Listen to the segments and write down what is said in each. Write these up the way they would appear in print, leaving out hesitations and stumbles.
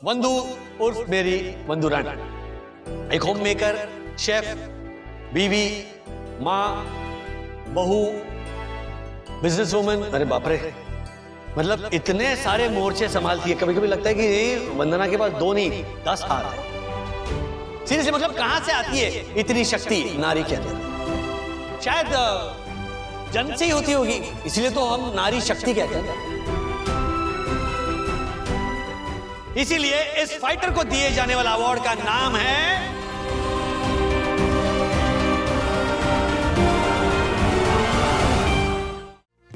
वंदू उर्फ मेरी वंदू रानी, एक होम मेकर, शेफ, बीवी, माँ, बहू, बिजनेस वूमन। अरे बाप रे, मतलब इतने सारे मोर्चे संभालती है। कभी कभी लगता है कि वंदना के पास 2 नहीं 10 हाथ है। सीरियसली, मतलब कहां से आती है इतनी शक्ति नारी के अंदर? शायद जन्म से ही होती होगी, इसलिए तो हम नारी शक्ति कहते हैं। इसीलिए इस फाइटर को दिए जाने वाला अवार्ड का नाम है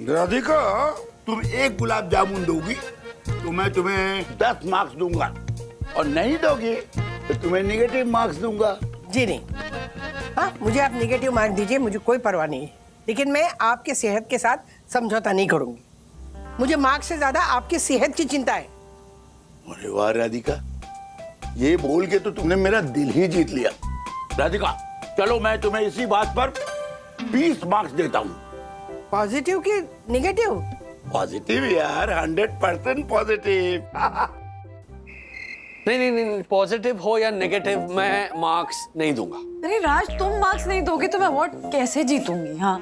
राधिका। तुम एक गुलाब जामुन दोगी तो मैं तुम्हें 10 मार्क्स दूंगा, और नहीं दोगी तो तुम्हें नेगेटिव मार्क्स दूंगा। जी नहीं, हाँ मुझे आप नेगेटिव मार्क्स दीजिए, मुझे कोई परवाह नहीं है, लेकिन मैं आपके सेहत के साथ समझौता नहीं करूंगी। मुझे मार्क्स से ज्यादा आपकी सेहत की चिंता है। अरे वाह राधिका, ये बोल के तो तुमने मेरा दिल ही जीत लिया। राधिका चलो, मैं तुम्हें इसी बात पर 20 मार्क्स देता हूँ। पॉजिटिव की नेगेटिव? पॉजिटिव यार, 100% पॉजिटिव। नहीं, पॉजिटिव हो या नेगेटिव, मैं मार्क्स नहीं दूंगा। अरे राज, तुम मार्क्स नहीं दोगे तो मैं अवार्ड कैसे जीतूंगी? हाँ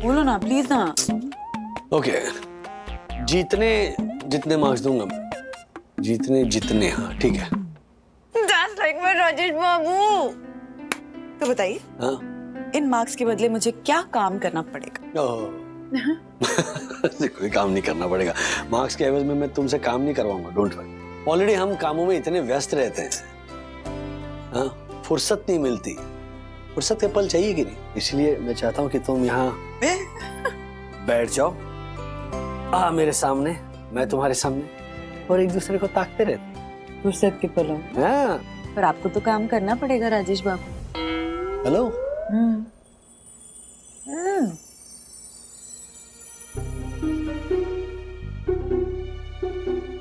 बोलो ना प्लीज ना। ओके, जीतने जितने मार्क्स दूंगा मैं, जीतने जितने, हाँ ठीक है। Just like my राजेश बाबू। तो बताइए, हाँ इन मार्क्स के बदले मुझे क्या काम करना पड़ेगा? कोई काम नहीं करना पड़ेगा। मार्क्स के एवज में मैं तुमसे काम नहीं करवाऊंगा, डोंट वरी। ऑलरेडी हम कामों में इतने व्यस्त रहते हैं, हाँ फुर्सत नहीं मिलती। फुर्सत के पल चाहिए कि नहीं, इसलिए मैं चाहता हूँ कि तुम यहाँ बैठ जाओ, मेरे सामने, मैं तुम्हारे सामने, और एक दूसरे को ताकते रहते। फुर्सत के पलों। हाँ पर आपको तो काम करना पड़ेगा राजेश बाबू। हेलो।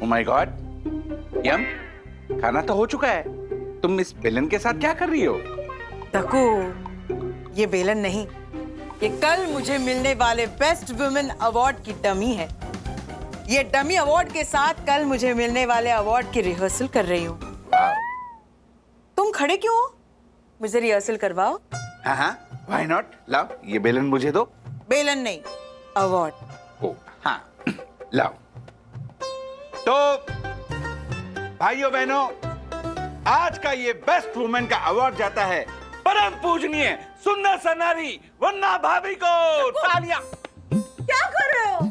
Oh my God, यम, खाना तो हो चुका है। तुम इस बेलन के साथ क्या कर रही हो? तकू, ये बेलन नहीं, ये कल मुझे मिलने वाले बेस्ट वुमेन अवार्ड की डमी है। ये डमी अवार्ड के साथ कल मुझे मिलने वाले अवार्ड की रिहर्सल कर रही हूँ। तुम खड़े क्यों हो? मुझे रिहर्सल करवाओ। हाँ, why not? लाओ, ये बेलन मुझे दो। बेलन नहीं, अवार्ड। ओ, हाँ, लाओ। तो भाइयों बहनों, आज का ये बेस्ट वुमेन का अवार्ड जाता है परम पूजनीय सुंदर सा नारी वंदना भाभी को। तालियां। क्या कर रहे हो?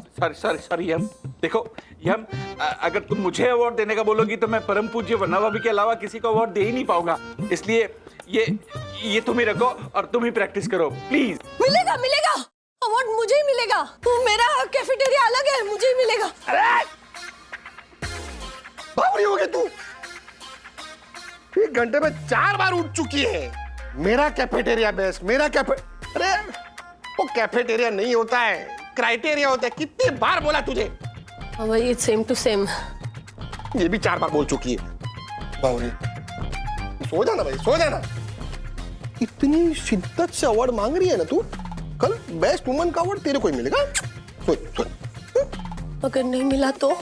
सॉरी यम। देखो यम, अगर तुम मुझे अवार्ड देने का बोलोगी तो मैं परम पूज्य वंदना भाभी के अलावा किसी को अवार्ड दे ही नहीं पाऊंगा। इसलिए ये तुम ही रखो और तुम ही प्रैक्टिस करो प्लीज। मिलेगा अवार्ड मुझे ही मिलेगा। मेरा कैफेटेरिया अलग है, मुझे ही मिलेगा। अरे बावरी हो गई तू, 1 घंटे में 4 बार उठ चुकी है। मेरा कैफेटेरिया बेस्ट, मेरा अरे वो कैफेटेरिया नहीं होता है, क्राइटेरिया होता है। कितनी बार बोला तुझे? वही सेम टू सेम। ये भी 4 बार बोल चुकी है। बावरी, सो जाना भाई, सो जाना। इतनी शिद्दत से अवार्ड मांग रही है ना तू, कल बेस्ट वुमन का अवार्ड तेरे को ही मिलेगा। सो। अगर नहीं मिला तो?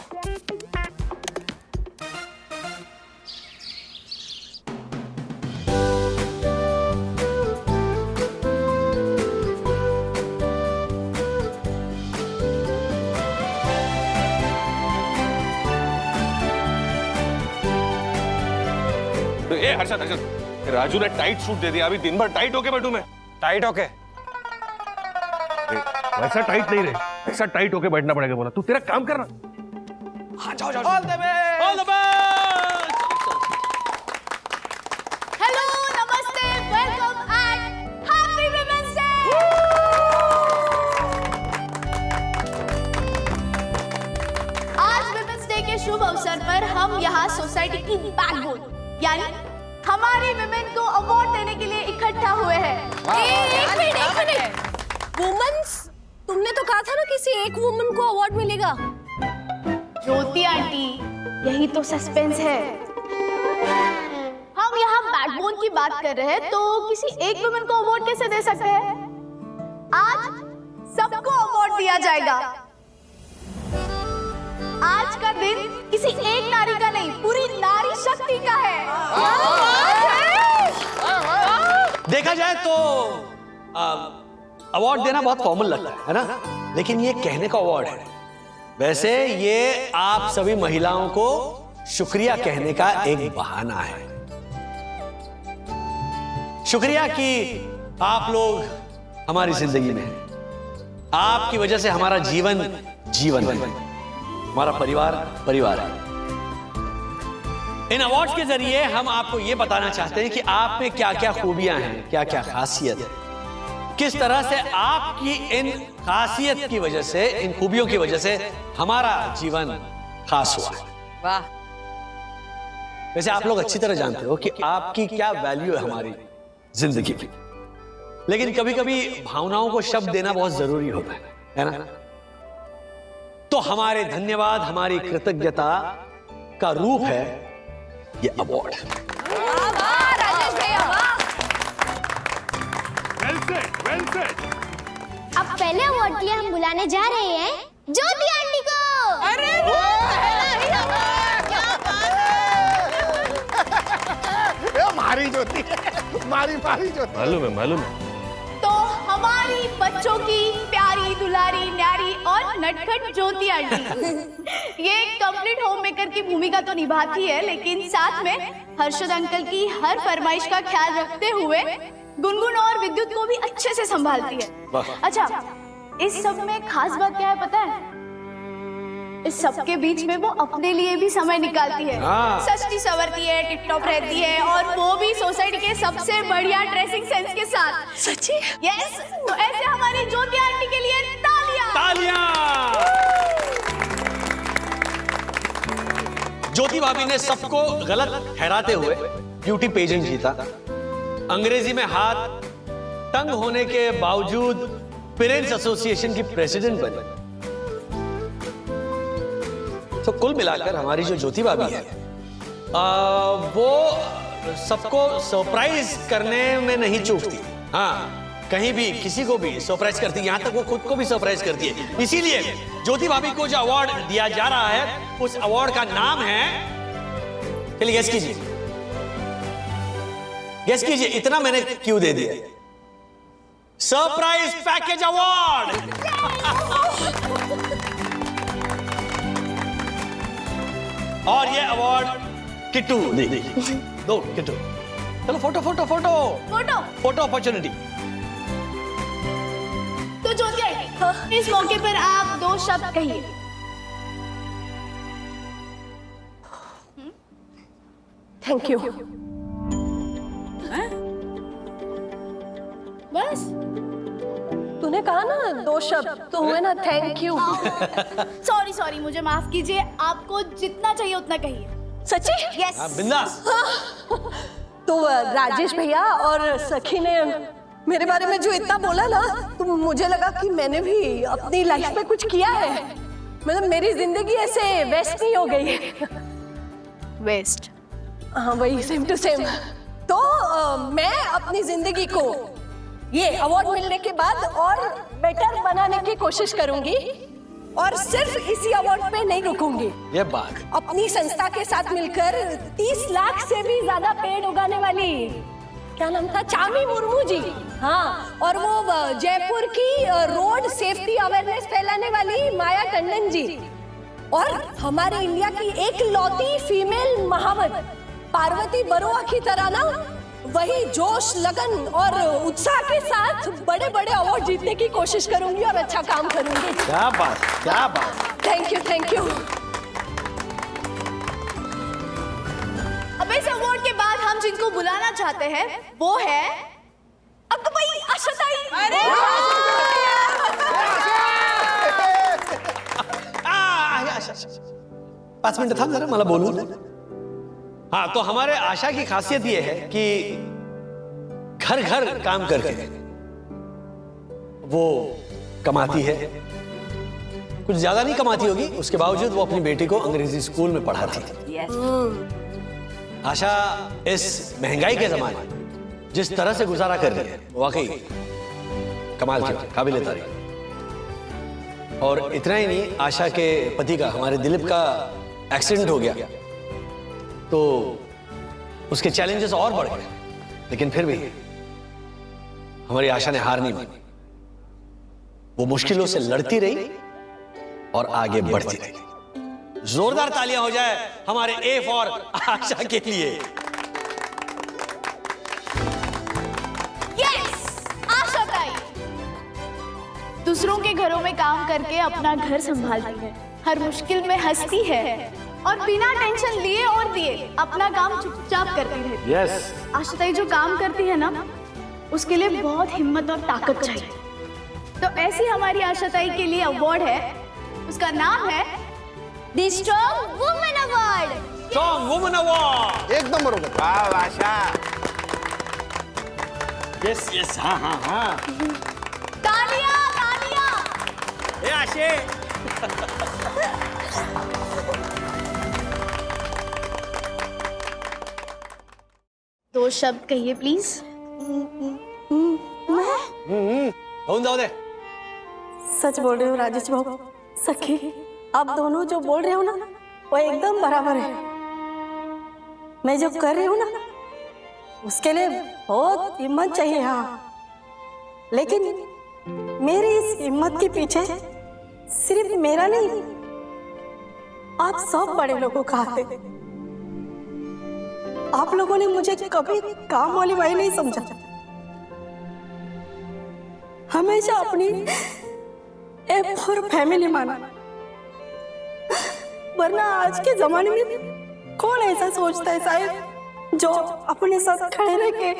हर्षद, राजू ने टाइट सूट दे दिया। अभी दिन भर टाइट होके बैठूं मैं? टाइट होके? वैसा टाइट नहीं रहे, ऐसा टाइट होके बैठना पड़ेगा। बोला तू तेरा काम करना। हाँ जाओ। All the best. हेलो, नमस्ते, welcome and happy women's day. आज वुमेन्स डे के शुभ अवसर पर हम यहाँ सोसाइटी की बैकबोन यानी हमारी विमेन को अवार्ड देने के लिए इकट्ठा हुए हैं। एक मिनट। वुमेन्स, तुमने तो कहा था ना किसी एक वुमन को अवार्ड मिलेगा। ज्योति आंटी, यही तो सस्पेंस है। हम यहाँ बैकबोन की बात कर रहे हैं, तो किसी एक वुमन को अवार्ड कैसे दे सकते हैं? आज सबको अवार्ड दिया जाएगा। आज का दिन किसी एक नारी का नहीं, पूरी नारी शक्ति का है। देखा जाए तो अवार्ड देना बहुत फॉर्मल लगता है ना, लेकिन ये कहने का अवार्ड है। वैसे ये आप सभी महिलाओं को शुक्रिया कहने का एक बहाना है। शुक्रिया कि आप लोग हमारी जिंदगी में हैं। आपकी वजह से हमारा जीवन जीवन है, हमारा परिवार परिवार है। इन अवार्ड्स के जरिए हम आपको यह बताना चाहते हैं कि आप में क्या क्या खूबियां हैं, क्या क्या खासियत है, किस तरह से आपकी इन खासियत की वजह से, इन खूबियों की वजह से हमारा जीवन खास हुआ है। वाह। वैसे आप लोग अच्छी तरह जानते हो कि आपकी क्या वैल्यू है हमारी जिंदगी में, लेकिन कभी कभी भावनाओं को शब्द देना बहुत जरूरी होता है ना? तो हमारे धन्यवाद, हमारी कृतज्ञता का रूप है ये अवार्ड। राजेश भैया वाह। Well said. अब पहले अवार्ड के लिए हम बुलाने जा रहे हैं ज्योति आंटी को। अरे मारी ज्योति, मारी ज्योति। मालूम है। तो हमारी बच्चों की प्यारी दुलारी न्यारी और नटखट ज्योति आंटी ये कंप्लीट होम मेकर की भूमिका तो निभाती है, लेकिन साथ में हर्षद अंकल की हर फरमाइश का ख्याल रखते हुए गुनगुन और विद्युत को भी अच्छे से संभालती है। अच्छा, इस सब में खास बात क्या है पता है? इस सबके बीच में वो अपने लिए भी समय निकालती है, सजती संवरती है, टिप टॉप रहती है, और वो भी सोसाइटी के सबसे बढ़िया ड्रेसिंग सेंस के साथ। सच्ची? यस। तो ऐसे हमारी ज्योति आंटी के लिए तालियां। तालियां। ज्योति भाभी ने सबको गलत ठहराते हुए ब्यूटी पेजेंट जीता। अंग्रेजी में हाथ तंग होने के बावजूद पेरेंट्स एसोसिएशन की प्रेसिडेंट बनी। तो कुल मिलाकर हमारी जो ज्योति भाभी है वो सबको सरप्राइज करने में नहीं चूकती। हाँ, कहीं भी किसी को भी सरप्राइज करती है, यहां तक वो खुद को भी सरप्राइज करती है। इसीलिए ज्योति भाभी को जो अवार्ड दिया जा रहा है उस अवार्ड का नाम है, चलिए गेस कीजिए, गेस कीजिए, इतना मैंने क्यों दे दिया? Surprise package award. और ये अवार्ड किट्टू दो किट्टू। चलो photo photo photo photo photo opportunity. तो ज्योति आंटी, इस मौके पर आप 2 शब्द कहिए। Thank you. बस तूने कहा ना 2 शब्द तो हुए ना, थैंक यू। सॉरी, मुझे माफ कीजिए, आपको जितना चाहिए उतना कहिए। सच्ची? यस। बिंदास। तो राजेश भैया और सखी ने मेरे बारे में जो इतना बोला ना, तो मुझे लगा कि मैंने भी अपनी लाइफ में कुछ किया है। मतलब मेरी जिंदगी ऐसे वेस्ट नहीं हो गई है। वेस्ट? हाँ, वही सेम टू सेम। तो मैं अपनी जिंदगी को ये अवार्ड मिलने के बाद और बेटर बनाने की कोशिश करूंगी, और सिर्फ इसी अवार्ड पे नहीं रुकूंगी। ये बात अपनी संस्था के साथ मिलकर 30 लाख से भी ज्यादा पेड़ उगाने वाली, क्या नाम था, चामी मुर्मू जी, हाँ, और वो जयपुर की रोड सेफ्टी अवेयरनेस फैलाने वाली माया टंडन जी, और हमारे इंडिया की एक लौती फीमेल महावत पार्वती बरुआ की तरह ना वही जोश, लगन और उत्साह के साथ बड़े बड़े अवार्ड जीतने की कोशिश करूंगी और अच्छा काम करूंगी। क्या बात, क्या बात। Thank you, thank you. अब इस अवार्ड के बाद हम जिनको बुलाना चाहते हैं वो है अकबई आशाताई। अरे 5 मिनट था जरा, मला बोलू दे। हाँ, तो हमारे आशा की खासियत यह है कि घर घर काम करके वो कमाती है। कुछ ज्यादा नहीं कमाती होगी, उसके बावजूद वो अपनी बेटी को अंग्रेजी स्कूल में पढ़ाती है। आशा इस महंगाई के जमाने में जिस तरह से गुजारा कर रही है, वाकई कमाल की, काबिल तारीफ। और इतना ही नहीं, आशा के पति का, हमारे दिलीप का एक्सीडेंट हो गया, तो उसके चैलेंजेस और बढ़ गए, लेकिन फिर भी हमारी आशा ने हार नहीं मानी। वो मुश्किलों से लड़ती रही और आगे बढ़ती रही। जोरदार तालियां हो जाए हमारे ए फॉर आशा के लिए। यस, आशा ताई दूसरों के घरों में काम करके अपना घर संभालती है, हर मुश्किल में हंसती है और बिना टेंशन लिए और दिए अपना काम चुपचाप करती रहती है। यस आशा ताई जो काम करती है ना, उसके लिए बहुत हिम्मत और ताकत चाहिए। तो ऐसी हमारी आशा ताई के लिए अवार्ड है, उसका नाम है the strong women award. Strong women award. एक नंबर हो गया। वाह आशा। यस यस, हाँ हाँ हाँ। तालियां तालियां। ए आशे। दो शब्द कहिए प्लीज। कौन जाओ दे। सच बोल रहे हो राजेश बाबू, सखी आप दोनों जो बोल रहे हो ना वो एकदम बराबर है। मैं जो कर रही हूँ ना उसके लिए बहुत हिम्मत चाहिए। हाँ, लेकिन मेरी इस हिम्मत के पीछे सिर्फ मेरा नहीं, आप सब बड़े लोगों का हाथ है। आप लोगों ने मुझे कभी काम वाली बाई नहीं समझा, हमेशा अपनी एक फॉर फैमिली माना। वरना आज के जमाने में कौन ऐसा सोचता है साहब, जो अपने साथ खड़े रह के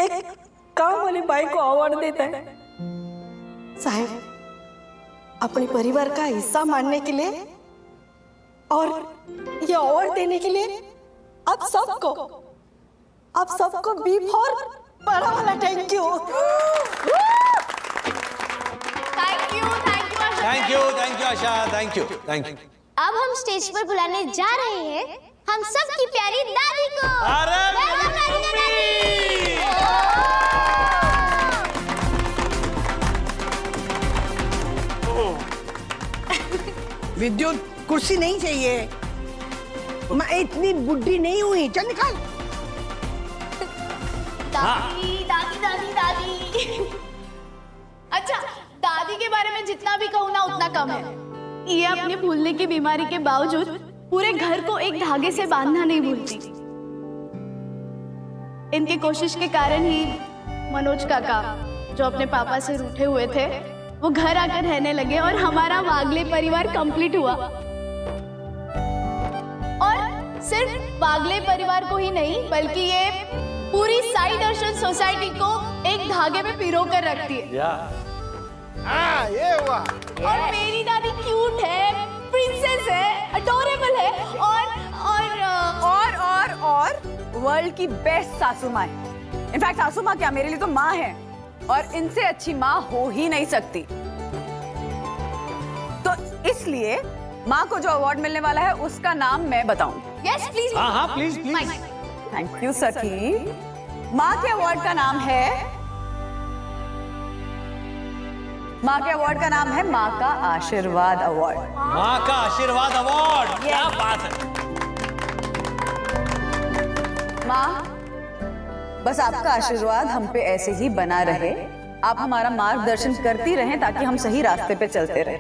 एक काम वाली बाई को अवार्ड देता है। साहब, अपने परिवार का हिस्सा मानने के लिए और ये अवार्ड देने के लिए आप सबको बी फॉर बड़ा वाला thank you. Thank you Asha. Thank you Asha, thank you. अब हम स्टेज पर बुलाने जा रहे हैं हम सबकी प्यारी दादी को। अरे विद्युत कुर्सी नहीं चाहिए, मैं इतनी बुढ़ी नहीं हुई। चल निकाल। दादी दादी दादी दादी। अच्छा, दादी के बारे में जितना भी कहूँ ना उतना कम है। ये अपने भूलने की बीमारी के बावजूद पूरे घर को एक धागे से बांधना नहीं भूलती। इनकी कोशिश के कारण ही मनोज काका, जो अपने पापा से रूठे हुए थे, वो घर आकर रहने लगे और हमारा वागले परिवार कंप्लीट हुआ। और सिर्फ वागले परिवार को ही नहीं, बल्कि ये पूरी साई दर्शन सोसाइटी को एक धागे में पिरो कर रखती है। हाँ, ये हुआ। और मेरी दादी क्यूट है, प्रिंसेस है, अडोरेबल है और वर्ल्ड की बेस्ट सासू माँ है। इनफैक्ट सासू माँ क्या, मेरे लिए तो माँ है, और इनसे अच्छी माँ हो ही नहीं सकती। तो इसलिए माँ को जो अवार्ड मिलने वाला है उसका नाम मैं बताऊंगी। Yes please. हाँ हाँ, प्लीज प्लीज। थैंक यू सखी। माँ के अवार्ड का नाम है, माँ के अवार्ड का नाम है माँ का आशीर्वाद अवार्ड। माँ का आशीर्वाद अवार्ड, क्या बात है। माँ, बस आपका आशीर्वाद हम पे ऐसे ही बना रहे, आप हमारा मार्गदर्शन करती रहें ताकि हम सही रास्ते पे चलते रहें।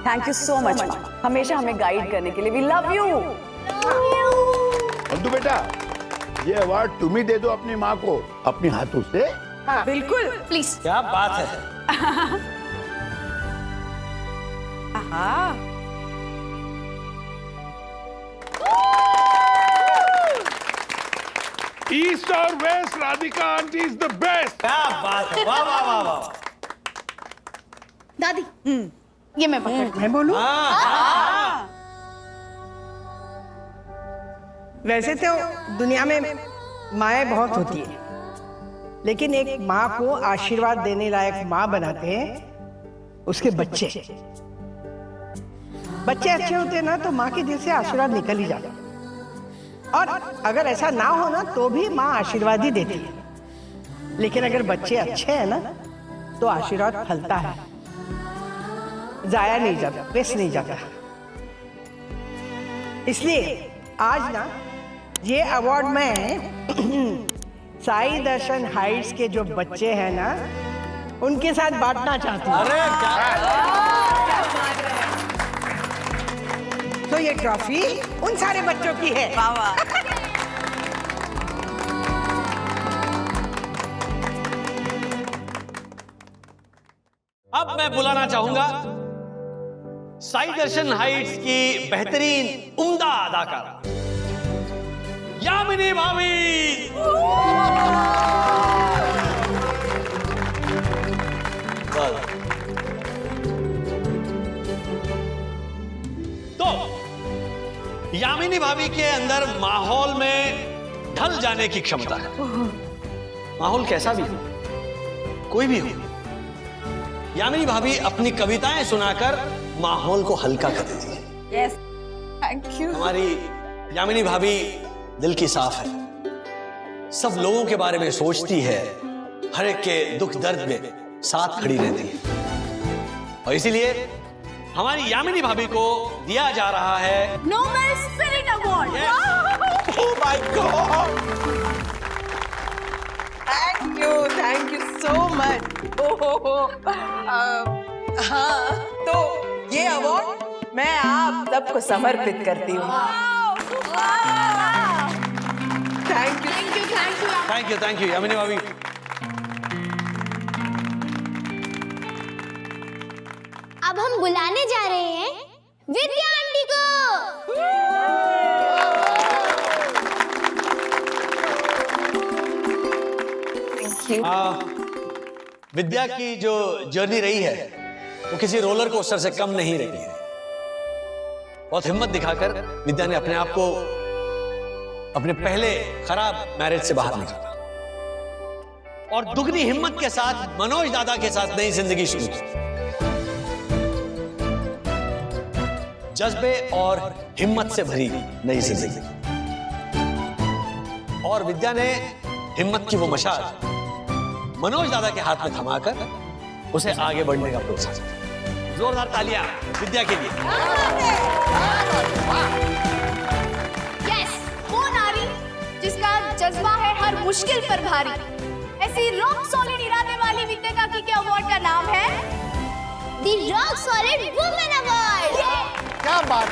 थैंक यू सो मच माँ, हमेशा हमें गाइड करने के लिए। We love you. नंदू बेटा, ये अवार्ड तुम ही दे दो अपनी माँ को अपने हाथों से। हाँ, बिल्कुल। प्लीज। क्या बात है। हाँ। ईस्ट और west, Radhika aunty is the best. क्या बात है, वाह वाह वाह वाह। दादी, ये मैं पकड़। मैं बोलूं? हाँ। वैसे तो दुनिया में माएँ बहुत होती है, लेकिन एक माँ को आशीर्वाद देने लायक माँ बनाते हैं उसके बच्चे। बच्चे अच्छे होते हैं ना तो माँ के दिल से आशीर्वाद निकल ही जाता है। और अगर ऐसा ना हो ना तो भी माँ आशीर्वाद ही देती है। लेकिन अगर बच्चे अच्छे हैं ना तो आशीर्वाद फलता है, जाया नहीं जाता, वेस्ट नहीं जाता। इसलिए आज ना ये अवार्ड मैं साई दर्शन हाइट्स के जो बच्चे हैं ना उनके साथ बांटना चाहती हूँ। अरे तो ये ट्रॉफी उन सारे बच्चों की है। अब मैं बुलाना चाहूंगा साई दर्शन हाइट्स की बेहतरीन उम्दा अदाकारा यामिनी भाभी। तो यामिनी भाभी के अंदर माहौल में ढल जाने की क्षमता है। माहौल कैसा भी हो, कोई भी हो, यामिनी भाभी अपनी कविताएं सुनाकर माहौल को हल्का कर देती है। Yes, thank you. हमारी यामिनी भाभी दिल की साफ है, सब लोगों के बारे में सोचती है, हर एक के दुख दर्द में साथ खड़ी रहती है, और इसीलिए हमारी यामिनी भाभी को दिया जा रहा है Nobel spirit award. Oh my God, thank you so much. हाँ, तो ये अवार्ड मैं आप सबको समर्पित करती हूँ। थैंक यू यामिनी भाभी। अब हम बुलाने जा रहे हैं विद्या आंटी को। विद्या की जो जर्नी रही है वो किसी रोलर कोस्टर से कम नहीं रही है। बहुत हिम्मत दिखाकर विद्या ने अपने आप को अपने पहले खराब मैरिज से बाहर निकाला और दुगनी हिम्मत के साथ मनोज दादा के साथ नई जिंदगी शुरू की। जज्बे और हिम्मत से भरी नई जिंदगी, और विद्या ने हिम्मत की वो मशाल मनोज दादा के हाथ में थमाकर उसे आगे बढ़ने का प्रोत्साहन दिया। जोरदार तालियां विद्या के लिए। यस, वो नारी जिसका जज्बा है हर मुश्किल पर भारी, ऐसी रॉक सॉलिड इरादे वाली विद्या काकी के अवार्ड का नाम है the rock solid women award. क्या बात।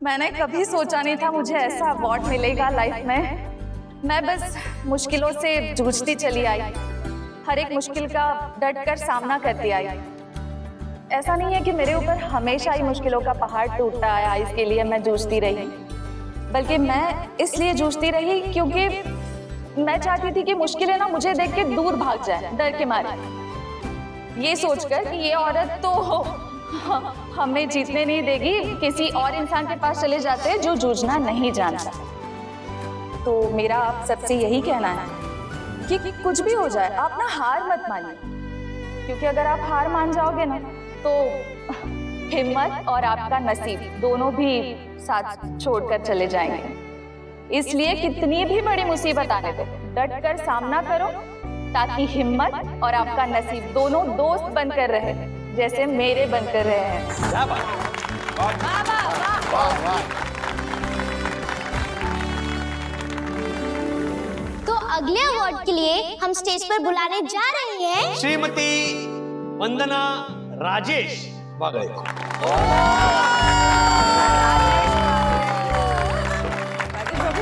मैंने कभी सोचा नहीं था मुझे ऐसा अवार्ड मिलेगा लाइफ में। मैं बस मुश्किलों से जूझती चली आई, हर एक मुश्किल का डट कर सामना करती आई। ऐसा नहीं है कि मेरे ऊपर हमेशा ही मुश्किलों का पहाड़ टूटता आया इसके लिए मैं जूझती रही, बल्कि मैं इसलिए जूझती रही क्योंकि मैं चाहती थी कि मुश्किलें ना मुझे देख के दूर भाग जाए डर के मारे, ये सोचकर कि ये औरत तो हमें जीतने नहीं देगी, किसी और इंसान के पास चले जाते हैं जो जूझना नहीं जानता। तो मेरा आप सबसे यही कहना है कि कुछ भी हो जाए आप ना हार मत मानिए, क्योंकि अगर आप हार मान जाओगे ना तो हिम्मत और आपका नसीब दोनों भी साथ छोड़कर चले जाएंगे। इसलिए कितनी भी बड़ी मुसीबत आने दो, डट कर सामना करो ताकि हिम्मत और आपका नसीब दोनों दोस्त बनकर रहे, जैसे मेरे बनकर रहे हैं। क्या बात है। तो अगले अवार्ड के लिए हम स्टेज पर बुलाने जा रहे हैं श्रीमती वंदना राजेश वागड़े को।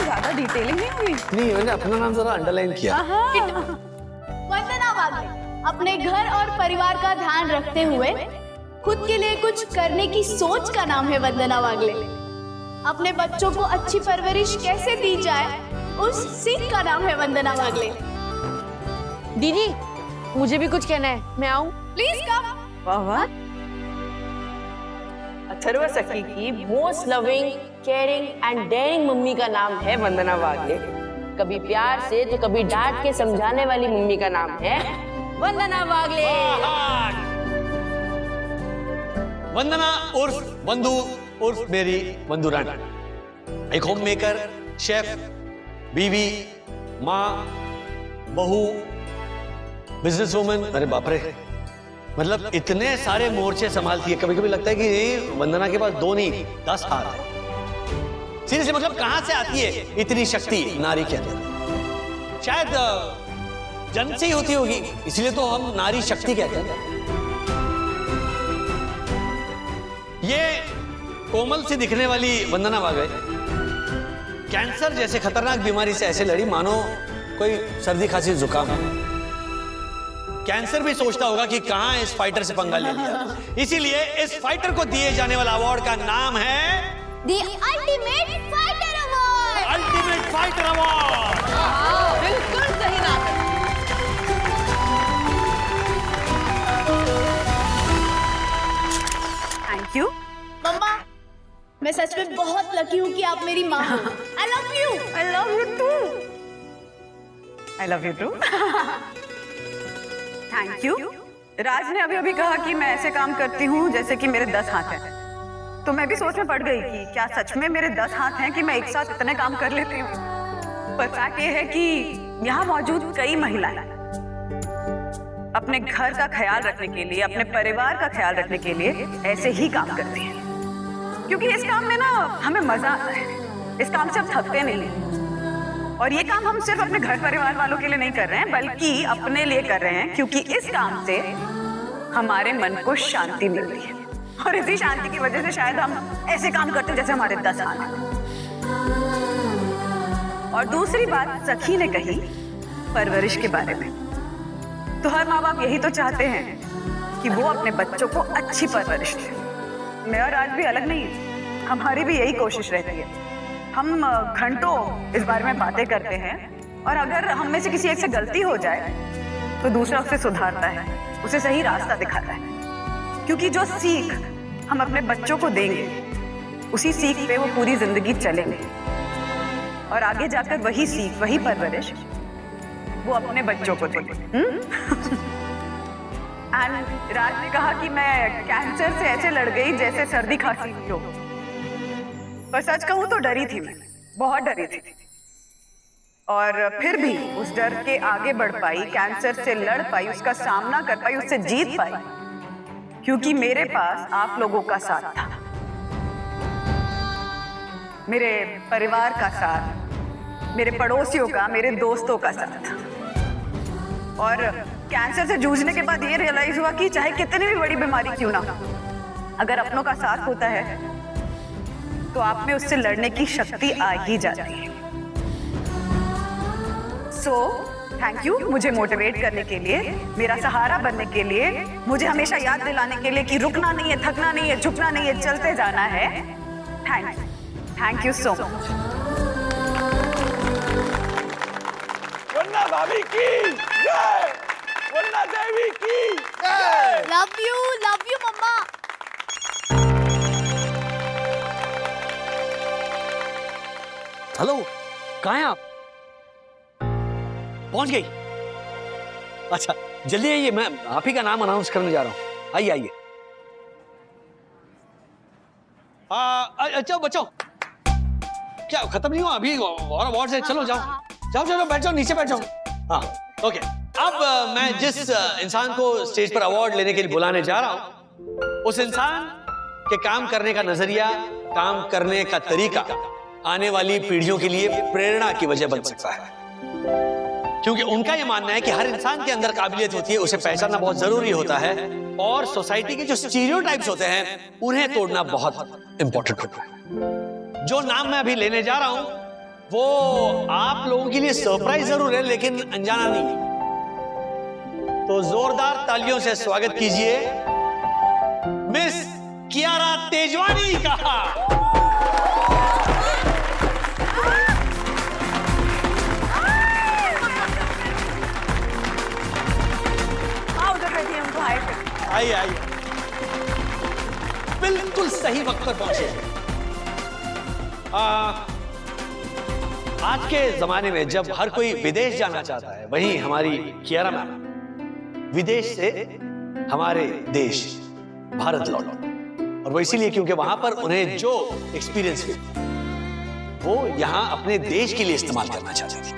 ज्यादा डिटेलिंग नहीं हुई। नहीं, मैंने अपना नाम जरा अंडरलाइन किया। वंदना वागले अपने घर और परिवार का ध्यान रखते हुए खुद के लिए कुछ करने की सोच का नाम है वंदना वागले। अपने बच्चों को अच्छी परवरिश कैसे दी जाए उस सीख का नाम है वंदना वागले। दीदी मुझे भी कुछ कहना है, मैं आऊं? Please come. वाह वाह। अथर्व सखी की most loving, caring and daring mummy का नाम है वंदना वागले। कभी प्यार से तो कभी डांट के समझाने वाली मम्मी का नाम है वंदना वागले। वंदना उर्फ बंधु उर्फ मेरी बंधु रानी, एक होम मेकर, शेफ, बीवी, माँ, बहू, बिजनेस वूमन, अरे बाप रे, मतलब इतने सारे मोर्चे संभालती है, कभी कभी लगता है कि वंदना के पास 2 नहीं 10 हाथ है। सीरियसली, मतलब कहां से आती है इतनी शक्ति नारी के अंदर? शायद जन्म से ही होती होगी, इसलिए तो हम नारी शक्ति कहते हैं। ये कोमल से दिखने वाली वंदना वागले कैंसर जैसे खतरनाक बीमारी से ऐसे लड़ी मानो कोई सर्दी खांसी जुकाम है। कैंसर भी सोचता होगा कि कहां इस फाइटर से पंगा ले लिया। इसीलिए इस फाइटर को दिए जाने वाला अवार्ड का नाम है The Ultimate Fighter Award. Ultimate fighter award. बिल्कुल सही नाम है। Thank you. मम्मा, मैं सच में बहुत लकी हूँ कि आप मेरी माँ हो। I love you. I love you too. I love you too. Thank you. Raj ने अभी अभी कहा कि मैं ऐसे काम करती हूँ जैसे कि मेरे 10 हाथ हैं, तो मैं भी सोच में पड़ गई कि क्या सच में मेरे 10 हाथ हैं कि मैं एक साथ इतने काम कर लेती हूँ। पर फैक्ट ये है कि यहाँ मौजूद कई महिलाएं अपने घर का ख्याल रखने के लिए, अपने परिवार का ख्याल रखने के लिए ऐसे ही काम करती हैं, क्योंकि इस काम में ना हमें मजा आता है। इस काम से हम थकते नहीं हैं। और ये काम हम सिर्फ अपने घर परिवार वालों के लिए नहीं कर रहे हैं, बल्कि अपने लिए कर रहे हैं, क्योंकि इस काम से हमारे मन को शांति मिलती है। और इसी शांति की वजह से शायद हम ऐसे काम करते हैं जैसे हमारे 10 हाथ हैं। और दूसरी बात सखी ने कही परवरिश के बारे में, तो हर माँ बाप यही तो चाहते हैं कि वो अपने बच्चों को अच्छी परवरिश दें। मैं और राज भी अलग नहीं है, हमारी भी यही कोशिश रहती है। हम घंटों इस बारे में बातें करते हैं, और अगर हम में से किसी एक से गलती हो जाए तो दूसरा उसे सुधारता है, उसे सही रास्ता दिखाता है। क्योंकि जो सीख हम अपने बच्चों को देंगे, उसी सीख पे वो पूरी जिंदगी चलेंगे, और आगे जाकर वही सीख, वही परवरिश वो अपने बच्चों को देंगे। एंड राज ने कहा कि मैं कैंसर से ऐसे लड़ गई जैसे सर्दी खांसी हुई हो। पर सच कहूं तो डरी थी, मैं बहुत डरी थी, और फिर भी उस डर के आगे बढ़ पाई, कैंसर से लड़ पाई, उसका सामना कर पाई, उससे जीत पाई, क्योंकि मेरे पास आप लोगों का साथ था, मेरे परिवार का साथ, मेरे पड़ोसियों का, मेरे दोस्तों का साथ। और कैंसर से जूझने के बाद ये रियलाइज हुआ कि चाहे कितनी भी बड़ी बीमारी क्यों ना हो, अगर अपनों का साथ होता है तो आप में उससे लड़ने की शक्ति आ ही जाती है। सो थैंक यू मुझे मोटिवेट करने के लिए, मेरा सहारा बनने के लिए, मुझे हमेशा याद दिलाने के लिए कि रुकना नहीं है, थकना नहीं है, झुकना नहीं है, चलते जाना है। Thank you so much. Vandana भाभी की जय, वंदना देवी की जय। Love you mamma. हेलो, कहाँ हैं आप? पहुंच गई? अच्छा जल्दी आइए, मैं आप ही का नाम अनाउंस करने जा रहा हूँ। आइए आइए। अच्छा बच्चों, क्या खत्म नहीं हुआ अभी और अवार्ड से? चलो जाओ जाओ जाओ, बैठ जाओ, नीचे बैठ जाओ। हाँ ओके, अब मैं जिस इंसान को स्टेज पर अवार्ड लेने के लिए बुलाने जा रहा हूँ, उस इंसान के काम करने का नजरिया, काम करने का तरीका आने वाली पीढ़ियों के लिए प्रेरणा की वजह बन सकता है, क्योंकि उनका यह मानना है कि हर इंसान के अंदर काबिलियत होती है, उसे पहचानना बहुत जरूरी होता है, और सोसाइटी के जो स्टीरियोटाइप्स होते हैं उन्हें तोड़ना बहुत इंपॉर्टेंट होता है। जो नाम मैं अभी लेने जा रहा हूं वो आप लोगों के लिए सरप्राइज जरूर है, लेकिन अनजाना नहीं। तो जोरदार तालियों से स्वागत कीजिए मिस कियारा तेजवानी का। आइए आइए, बिल्कुल सही वक्त पर पहुंचे। आज के जमाने में जब हर कोई विदेश जाना चाहता है, वहीं हमारी कियारा मैम विदेश से हमारे देश भारत लौटे, और वो इसीलिए क्योंकि वहां पर उन्हें जो एक्सपीरियंस हुआ वो यहां अपने देश के लिए इस्तेमाल करना चाहती थी।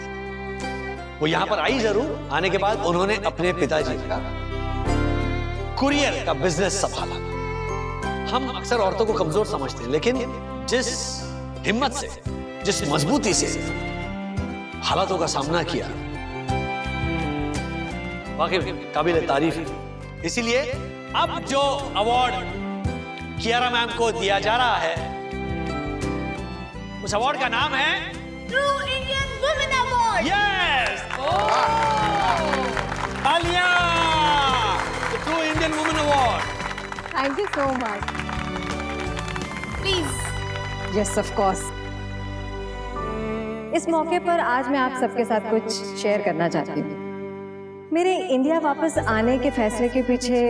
वो यहाँ पर आई जरूर, आने के बाद उन्होंने अपने पिताजी का कुरियर का बिजनेस संभाला। हम अक्सर औरतों को कमजोर समझते हैं, लेकिन जिस हिम्मत से, जिस मजबूती से हालातों का सामना किया, वाकई काबिल तारीफ है। इसीलिए अब जो अवार्ड कियारा मैम को दिया जा रहा है, उस अवार्ड का नाम है true Indian women award. Yes, तालियां, true Indian women award. Thank you so much. Please. Yes of course. इस मौके पर आज मैं आप सबके साथ कुछ शेयर करना चाहती हूँ। मेरे इंडिया वापस आने के फैसले के पीछे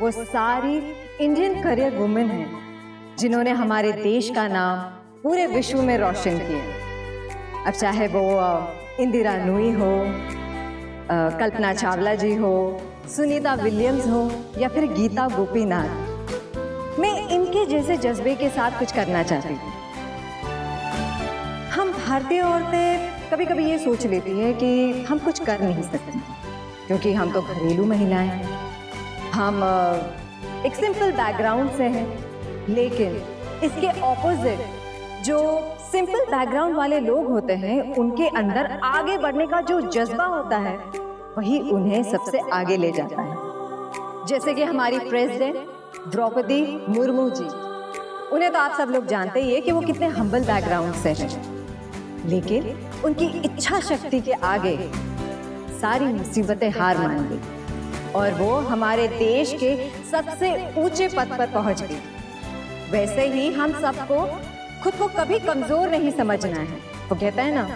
वो सारी इंडियन करियर वुमेन हैं जिन्होंने हमारे देश का नाम पूरे विश्व में रोशन किया। अब चाहे वो इंदिरा नूई हो, कल्पना चावला जी हो, सुनीता विलियम्स हो या फिर गीता गोपीनाथ, मैं इनके जैसे जज्बे के साथ कुछ करना चाहती हूँ। हम भारतीय औरतें कभी कभी ये सोच लेती है कि हम कुछ कर नहीं सकते क्योंकि हम तो घरेलू महिलाएं हैं, हम एक सिंपल बैकग्राउंड से हैं। लेकिन इसके ऑपोजिट जो सिंपल बैकग्राउंड वाले लोग होते हैं, उनके अंदर आगे बढ़ने का जो जज्बा होता है, वही उन्हें सबसे आगे ले जाता है। जैसे कि हमारी प्रेसिडेंट द्रौपदी मुर्मू जी, उन्हें तो आप सब लोग जानते ही है कि वो कितने हम्बल बैकग्राउंड से हैं, लेकिन उनकी इच्छा शक्ति के आगे सारी मुसीबतें हार मान ली और वो हमारे देश के सबसे ऊंचे पद पर पहुंच गई। वैसे ही हम सबको खुद को कभी कमजोर नहीं समझना है। वो कहता है ना,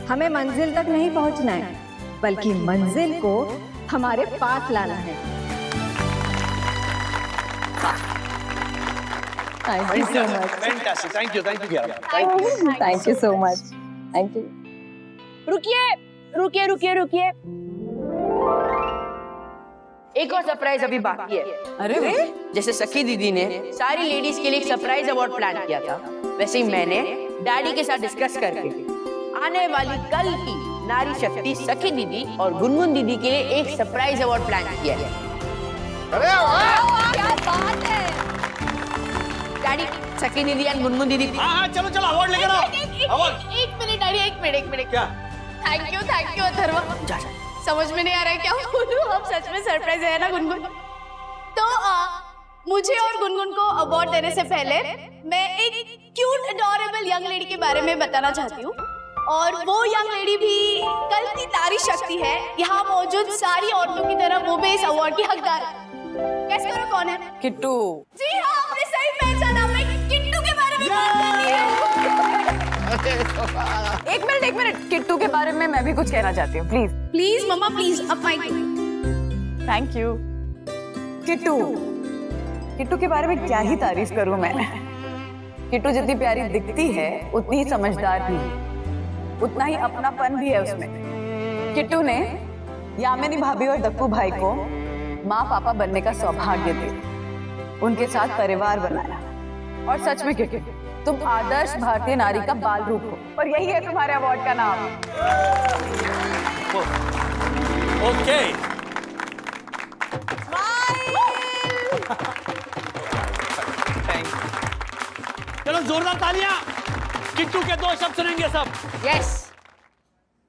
हमें मंजिल तक नहीं पहुंचना है, बल्कि मंजिल को हमारे पास लाना है। Thank you so much. Fantastic, thank you Kiara. Thank you so much. Thank you. रुकिए रुकिए रुकिए रुकिए, एक और सरप्राइज अभी बाकी है। अरे जैसे सखी दीदी ने सारी लेडीज के लिए एक सरप्राइज अवार्ड प्लान किया था, वैसे ही मैंने डैडी के साथ डिस्कस करके आने वाली कल की नारी शक्ति सखी दीदी और गुनगुन दीदी के लिए एक सरप्राइज अवार्ड प्लान किया है। अरे वाह! क्या बात है। डैडी, सखी दीदी और गुनगुन दीदी। हाँ, चलो अवार्ड लेकर आओ। अवार्ड। एक मिनट डैडी, एक मिनट। क्या? Thank you Atharva. समझ में नहीं आ रहा है क्या बोलूं। अब सच में सरप्राइज है ना गुनगुन। तो मुझे और गुनगुन को अवार्ड देने से पहले मैं एक क्यूट अडोरेबल यंग लेडी के बारे में बताना चाहती हूँ। और वो यंग लेडी भी कल की नारी शक्ति है। यहाँ मौजूद सारी औरतों की तरह वो भी इस अवार्ड की हकदार है। कैसे करो, कौन है? किट्टू। जी हाँ, आपने सही पहचाना। मैं किट्टू के बारे में बात कर रही हूँ। एक मिनट, किट्टू के बारे में मैं भी कुछ कहना चाहती हूँ, प्लीज। प्लीज मम्मा, प्लीज अब माइक। Thank you. किट्टू के बारे में क्या ही तारीफ करूं मैं। किट्टू जितनी प्यारी दिखती है उतनी ही समझदार भी है, उतना ही अपनापन भी है उसमें। किट्टू ने यामिनी भाभी और दक्कू भाई को माँ पापा बनने का सौभाग्य दिया, उनके साथ परिवार बनाया। और सच में किट्टू, तुम आदर्श भारतीय नारी का बाल रूप हो और यही है तुम्हारे अवार्ड का नाम। ओके। चलो जोरदार तालियां। किट्टू के 2 शब्द सुनेंगे सब। यस।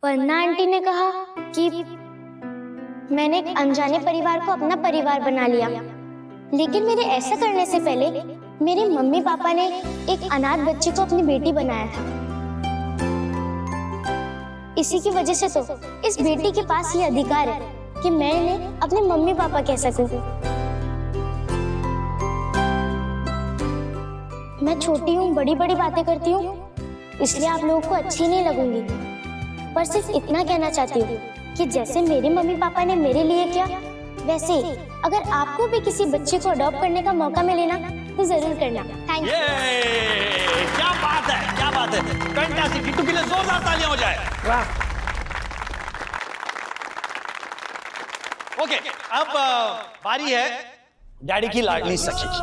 वंदना आंटी ने कहा कि मैंने एक अनजाने परिवार को अपना परिवार बना लिया, लेकिन मेरे ऐसा करने से पहले मेरे मम्मी पापा ने एक अनाथ बच्ची को अपनी बेटी बनाया था। इसी की वजह से तो इस बेटी के पास ये अधिकार है कि मैं इन्हें अपने मम्मी पापा कह सकूं। मैं छोटी हूँ, बड़ी बड़ी बातें करती हूँ, इसलिए आप लोगों को अच्छी नहीं लगूंगी, पर सिर्फ इतना कहना चाहती हूँ कि जैसे मेरे मम्मी पापा ने मेरे लिए किया, वैसे अगर आपको भी किसी बच्चे को अडॉप्ट करने का मौका मिले ना, तो जरूर करना। Thank you. क्या बात है। फैंटास्टिक। किट्टू के लिए जोरदार तालियां हो जाए। वाह। ओके, अब बारी है डैडी की लाडली सखी की।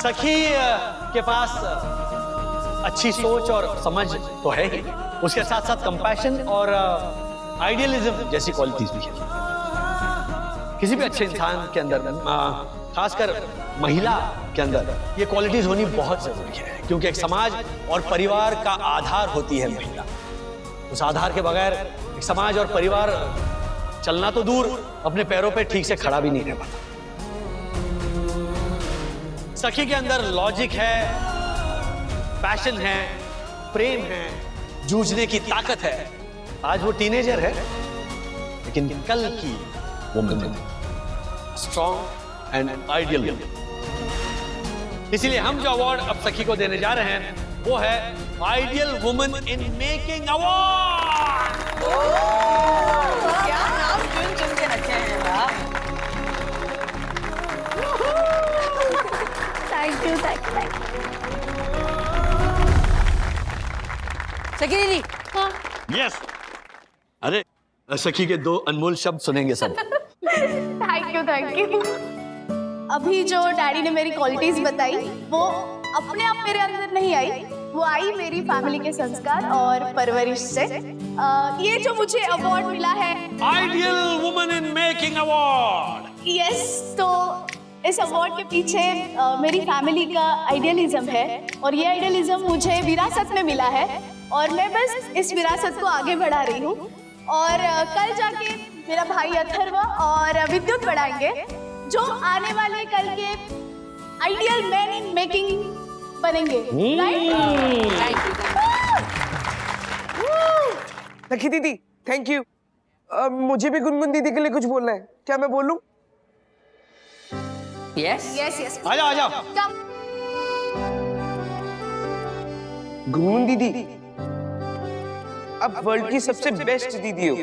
सखी के पास अच्छी सोच और समझ तो है ही, उसके साथ साथ कंपैशन और आइडियलिज्म जैसी क्वालिटीज भी है। किसी भी अच्छे इंसान के अंदर, खासकर महिला के अंदर, ये क्वालिटीज होनी बहुत जरूरी है, क्योंकि एक समाज और परिवार का आधार होती है महिला। उस आधार के बगैर एक समाज और परिवार चलना तो दूर, अपने पैरों पे ठीक से खड़ा भी नहीं रह पाता। सखी के अंदर लॉजिक है, पैशन है, प्रेम है, जूझने की ताकत है। आज वो टीनेजर है, लेकिन कल की वुमन स्ट्रॉन्ग एंड आइडियल। इसीलिए हम जो अवार्ड अब सखी को देने जा रहे हैं वो है ideal woman in making award. क्या नाम चुन चुन के रखे हैं वाह। थैंक यू सखी दीदी। हाँ यस, अरे सखी के 2 अनमोल शब्द सुनेंगे सब। Thank you. अभी जो डैडी ने मेरी क्वालिटीज बताई वो अपने आप मेरे अंदर नहीं आई, वो आई मेरी फैमिली के संस्कार और परवरिश से। ये जो मुझे अवार्ड मिला है ideal woman in making award, yes, तो इस अवार्ड के पीछे मेरी फैमिली का आइडियलिज्म है और ये आइडियलिज्म मुझे विरासत में मिला है और मैं बस इस विरासत को आगे बढ़ा रही हूँ। और कल जाके मेरा भाई अथर्व और विद्युत बढ़ाएंगे जो आने वाले कल के आइडियल मैन इन मेकिंग बनेंगे। सखी दीदी थैंक यू। मुझे भी गुनगुन दीदी के लिए कुछ बोलना है, क्या मैं बोलूं? Yes yes. आ जाओ। गुनगुन दीदी अब वर्ल्ड की सबसे बेस्ट दीदी हो।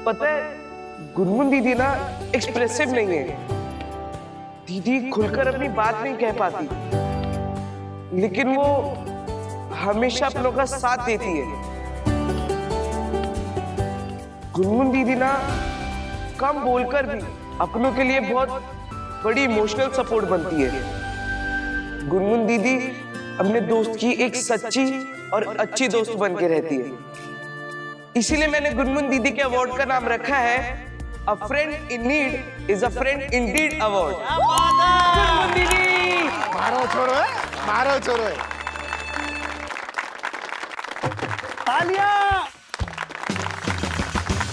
पता है गुनगुन दीदी ना एक्सप्रेसिव नहीं है, दीदी खुलकर अपनी बात नहीं कह पाती, लेकिन वो हमेशा अपनों का साथ देती है। गुनगुन दीदी ना कम बोलकर भी अपनों के लिए बहुत बड़ी इमोशनल सपोर्ट बनती है। गुनगुन दीदी अपने दोस्त की एक सच्ची और अच्छी दोस्त बन के रहती है, इसीलिए मैंने गुनगुन दीदी के अवार्ड का नाम रखा है अ friend in need is a friend Indeed award. Gungun दीदी मारो छोड़ो है। तालियां।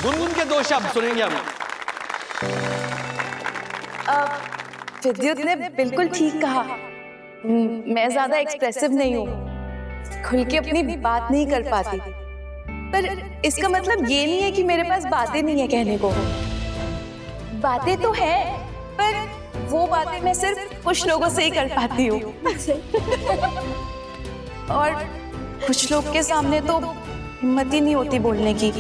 गुनगुन के 2 शब्द सुनेंगे हम। विद्युत ने बिल्कुल ठीक कहा, मैं ज्यादा एक्सप्रेसिव नहीं हूँ, खुल के अपनी बात नहीं कर पाती, पर इसका मतलब ये नहीं है कि मेरे पास बातें नहीं है कहने को। बातें तो है, पर वो बातें मैं सिर्फ कुछ लोगों से ही कर पाती हूँ और कुछ लोग के सामने तो हिम्मत ही नहीं होती बोलने की।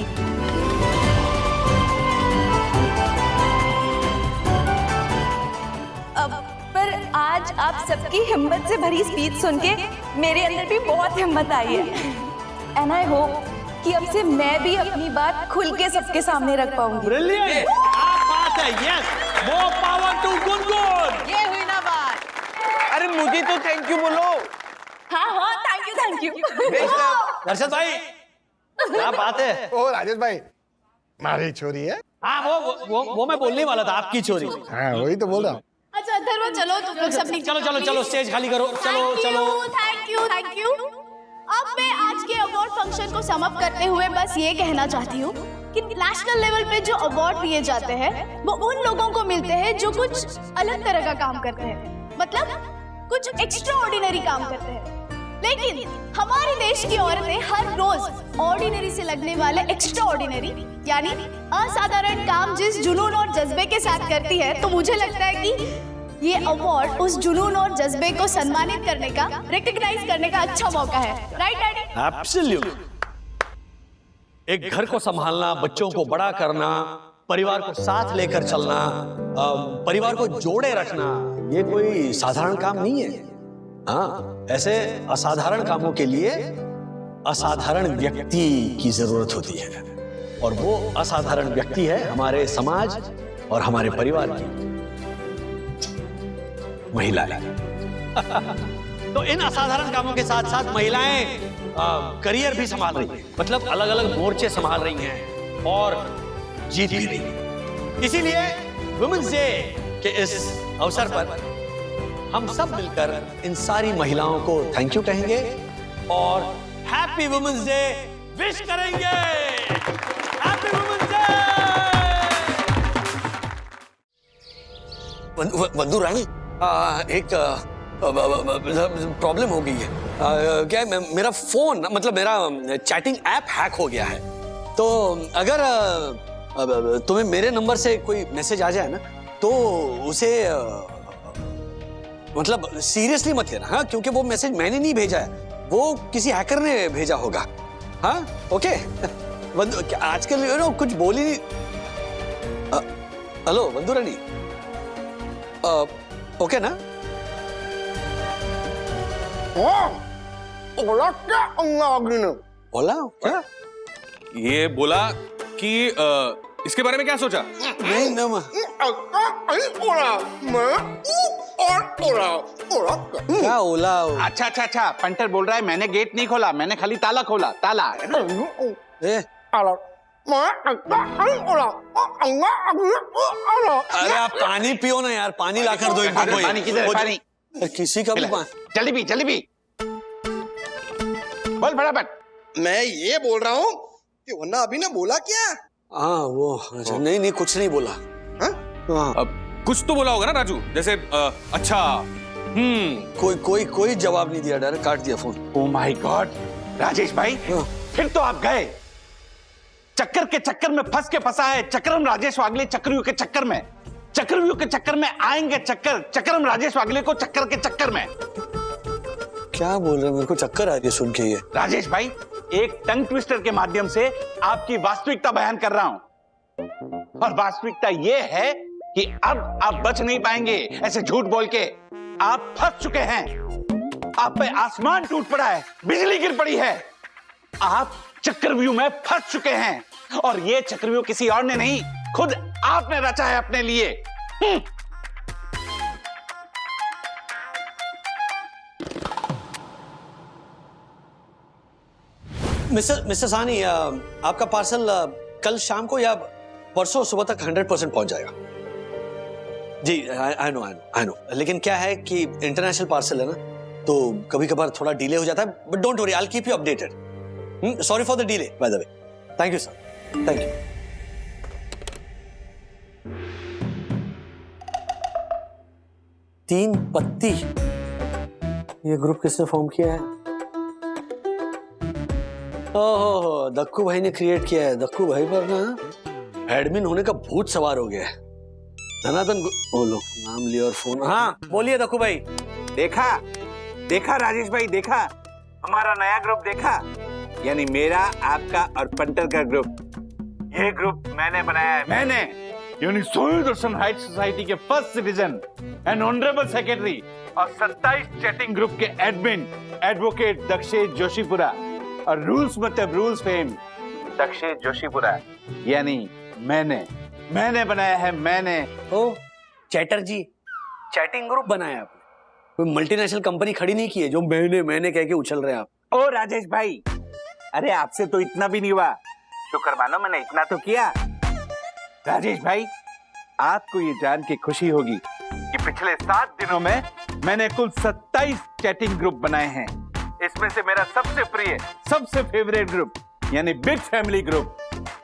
पर आज आप सबकी हिम्मत से भरी स्पीच सुन के मेरे अंदर भी बहुत हिम्मत आई है एंड आई होप कि अब से मैं भी अपनी बात खुल के सबके सामने रख पाऊंगी। ब्रिलियंट, आप बात है। Yes, more power to Gungun. ये हुई ना बात। अरे मुझे तो थैंक यू बोलो। हाँ थैंक यू। दर्शक भाई क्या बात है। ओ राजेश भाई हमारी छोरी है। हाँ वो मैं बोलने वाला था, आपकी छोरी। हाँ वही तो बोल रहा हूँ। अच्छा धर्म चलो तुम लोग सब चलो स्टेज खाली करो। चलो। Thank you. अब मैं आज के अवार्ड फंक्शन को सम अप करते हुए बस ये कहना चाहती हूँ कि नेशनल लेवल पे जो अवार्ड दिए जाते हैं वो उन लोगों को मिलते हैं जो कुछ अलग तरह का काम करते हैं, मतलब कुछ एक्स्ट्रा ऑर्डिनरी काम करते हैं। लेकिन हमारे देश की औरतें हर रोज ऑर्डिनरी से लगने वाले एक्स्ट्रा ऑर्डिनरी यानी असाधारण काम जिस जुनून और जज्बे के साथ करती है, तो मुझे लगता है कि ये अवार्ड उस जुनून और जज्बे को सम्मानित करने का, रिकॉग्नाइज करने का अच्छा मौका है। Right daddy? एब्सोल्यूट। एक घर को संभालना, बच्चों को बड़ा करना, परिवार को साथ लेकर चलना, परिवार को जोड़े रखना, ये कोई साधारण काम नहीं है। हाँ, ऐसे असाधारण कामों के लिए असाधारण व्यक्ति की जरूरत होती है, और वो असाधारण व्यक्ति है हमारे समाज और हमारे परिवार की महिला। तो इन असाधारण कामों के साथ साथ महिलाएं करियर भी संभाल रही हैं, मतलब अलग अलग मोर्चे संभाल रही हैं और जीत भी रही हैं। इसीलिए वुमेन्स डे के इस अवसर पर हम सब मिलकर इन सारी महिलाओं को थैंक यू कहेंगे और हैप्पी वुमेन्स डे विश करेंगे। Happy women's day. Vandu Rani, एक प्रॉब्लम हो गई है। क्या है, मेरा फोन मतलब मेरा चैटिंग ऐप हैक हो गया है। तो अगर तुम्हें मेरे नंबर से कोई मैसेज आ जाए ना तो उसे मतलब सीरियसली मत लेना, हाँ, क्योंकि वो मैसेज मैंने नहीं भेजा है, वो किसी हैकर ने भेजा होगा। हाँ, ओके। आजकल यू नो कुछ बोल ही नहीं। हेलो वंदू रानी, ओके ना? बोला क्या अंग्रेजी ने? बोला क्या? ये बोला कि इसके बारे में क्या सोचा? नहीं ना क्या ओला? अच्छा अच्छा अच्छा, पंटर बोल रहा है मैंने गेट नहीं खोला, मैंने खाली ताला खोला, ताला है ना? अरे आप पानी पियो ना यार, पानी लाकर दो इनको। कोई पानी किधर है? पानी किसी का भी जल्दी भी, जल्दी भी बोल फटाफट। मैं ये बोल रहा हूँ कि वरना अभी ने बोला क्या? हाँ वो अच्छा, नहीं नहीं कुछ नहीं बोला। अब कुछ तो बोला होगा ना राजू, जैसे अच्छा कोई जवाब नहीं दिया, डायरेक्ट काट दिया phone. Oh my God Rajesh भाई, फिर तो आप गए। चक्कर के चक्कर में फंस के फंसा है चक्रम राजेश वागले, चक्रव्यूह के चक्कर में, चक्रव्यूह के चक्कर में आएंगे चक्कर, चक्रम राजेश वागले को चक्कर के चक्कर में। क्या बोल रहे हैं, मेरे को चक्कर आ रही है सुन के ये। राजेश भाई, एक टंग ट्विस्टर के माध्यम से आपकी वास्तविकता बयान कर रहा हूं, और वास्तविकता यह है कि अब आप बच नहीं पाएंगे ऐसे झूठ बोल के। आप फंस चुके हैं, आप पे आसमान टूट पड़ा है, बिजली गिर पड़ी है, आप चक्रव्यूह में फंस चुके हैं, और यह चक्रव्यूह किसी और ने नहीं, खुद आपने रचा है अपने लिए। मिस्टर सानी, आपका पार्सल कल शाम को या परसों सुबह तक 100% पहुंच जाएगा। जी आई नो, लेकिन क्या है कि इंटरनेशनल पार्सल है ना, तो कभी कभार थोड़ा डिले हो जाता है, but don't worry, I will keep you updated. Sorry for the delay by the way. Thank you sir, thank you. तीन पत्ती, ये ग्रुप किसने फॉर्म किया है? ओहो, दक्कू भाई ने क्रिएट किया है। दक्कू भाई पर ना एडमिन होने का भूत सवार हो गया है। धनातन बोलो, नाम लिया और फोन। हाँ बोलिए दक्कू भाई। देखा राजेश भाई, देखा हमारा नया ग्रुप, देखा, यानी मेरा, आपका और पंटर का ग्रुप। ये ग्रुप मैंने बनाया है, मैंने, यानी सोई दर्शन हाइट सोसाइटी के first citizen and honourable secretary और 27 चैटिंग ग्रुप के एडमिन एडवोकेट दक्षेश जोशीपुरा, और रूल्स मतलब रूल्स फेम दक्षेश जोशीपुरा, यानी मैंने बनाया है, मैंने। ओ चैटर्जी, चैटिंग ग्रुप बनाया आपने? कोई मल्टीनेशनल कंपनी खड़ी नहीं की है जो मैंने कह के उछल रहे हैं आप। ओ राजेश भाई, अरे आपसे तो इतना भी नहीं हुआ, शुक्र मानो मैंने इतना तो किया। राजेश भाई, आपको ये जान के खुशी होगी कि पिछले 7 दिनों में मैंने कुल 27 चैटिंग ग्रुप बनाए हैं। इसमें से मेरा सबसे प्रिय, सबसे फेवरेट ग्रुप यानी बिग फैमिली ग्रुप,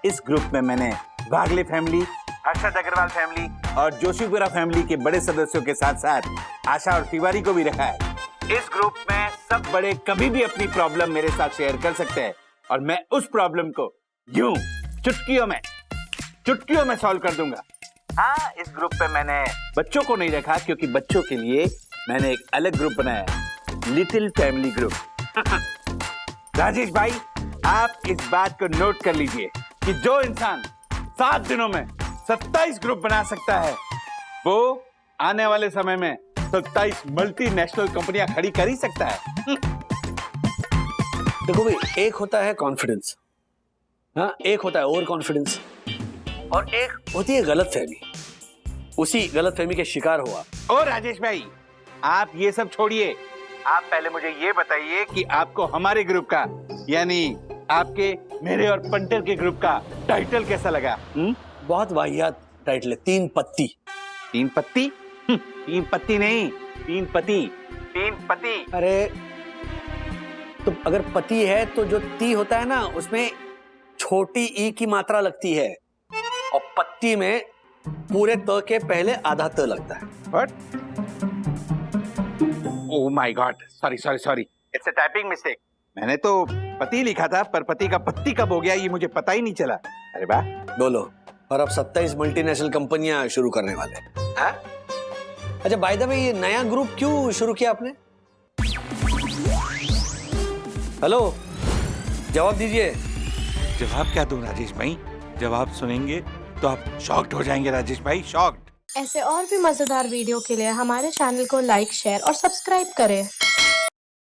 इस ग्रुप में मैंने वागले फैमिली, हर्षद अग्रवाल फैमिली और जोशीपुरा फैमिली के बड़े सदस्यों के साथ साथ आशा और तिवारी को भी रखा है। इस ग्रुप में सब बड़े कभी भी अपनी प्रॉब्लम मेरे साथ शेयर कर सकते हैं, और मैं उस प्रॉब्लम को यूं चुटकियों में सॉल्व कर दूंगा। हाँ, इस ग्रुप पे मैंने बच्चों को नहीं रखा, क्योंकि बच्चों के लिए मैंने एक अलग ग्रुप बनाया है, लिटिल फैमिली ग्रुप। राजेश भाई, आप इस बात को नोट कर लीजिए कि जो इंसान 7 दिनों में 27 ग्रुप बना सकता है, वो आने वाले समय में 27 मल्टीनेशनल कंपनियां खड़ी कर ही सकता है। देखो भाई, एक होता है कॉन्फिडेंस, हाँ, एक होता है ओवर कॉन्फिडेंस, और एक होती है गलतफहमी। उसी गलतफहमी के शिकार हो आप। ओ राजेश भाई, आप ये सब छोड़िए, आप पहले मुझे ये बताइए कि आपको हमारे ग्रुप का यानी आपके मेरे और पंटर के ग्रुप का टाइटल कैसा लगा? बहुत वाहियात टाइटल है, 3 पत्ती। 3 पत्ती? 3 पत्ती नहीं, 3 पति। 3 पति। अरे तो अगर पति है तो जो ती होता है ना उसमें छोटी ई की मात्रा लगती है और पत्ती में पूरे त के पहले आधा त लगता है। What? Oh my God! Sorry. It's a typing mistake. मैंने तो पति लिखा था पर पति का पत्ती कब हो गया ये मुझे पता ही नहीं चला। अरे वाह। बोलो, और अब 27 मल्टीनेशनल कंपनियां शुरू करने वाले हैं। अच्छा बाय द वे ये नया ग्रुप क्यों शुरू किया आपने? हेलो, जवाब दीजिए। जवाब क्या दूं राजेश भाई? जवाब सुनेंगे तो आप शॉक्ड हो जाएंगे राजेश भाई, शॉक्ड। ऐसे और भी मजेदार वीडियो के लिए हमारे चैनल को लाइक, शेयर और सब्सक्राइब करें।